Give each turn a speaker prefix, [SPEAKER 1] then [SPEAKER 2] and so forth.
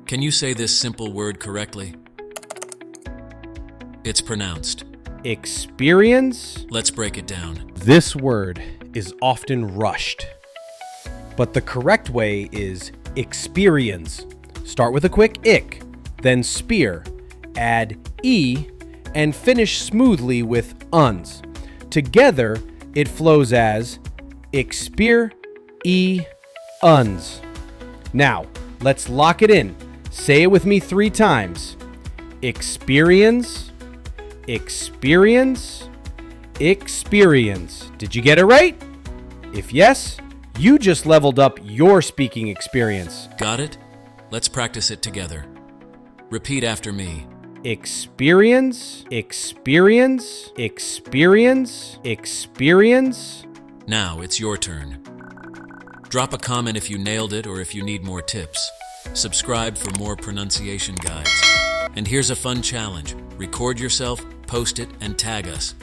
[SPEAKER 1] Can you say this simple word correctly? It's pronounced.
[SPEAKER 2] Experience.
[SPEAKER 1] Let's break it down.
[SPEAKER 2] This word is often rushed, but the correct way is experience. Start with a quick ick, then spear, add e, and finish smoothly with uns. Together, it flows as exper e uns. Now, let's lock it in. Say it with me 3 times. Experience, experience, experience. Did you get it right? If yes, you just leveled up your speaking experience.
[SPEAKER 1] Got it? Let's practice it together. Repeat after me.
[SPEAKER 2] Experience, experience, experience, experience.
[SPEAKER 1] Now it's your turn. Drop a comment if you nailed it or if you need more tips. Subscribe for more pronunciation guides. And here's a fun challenge. Record yourself, post it, and tag us.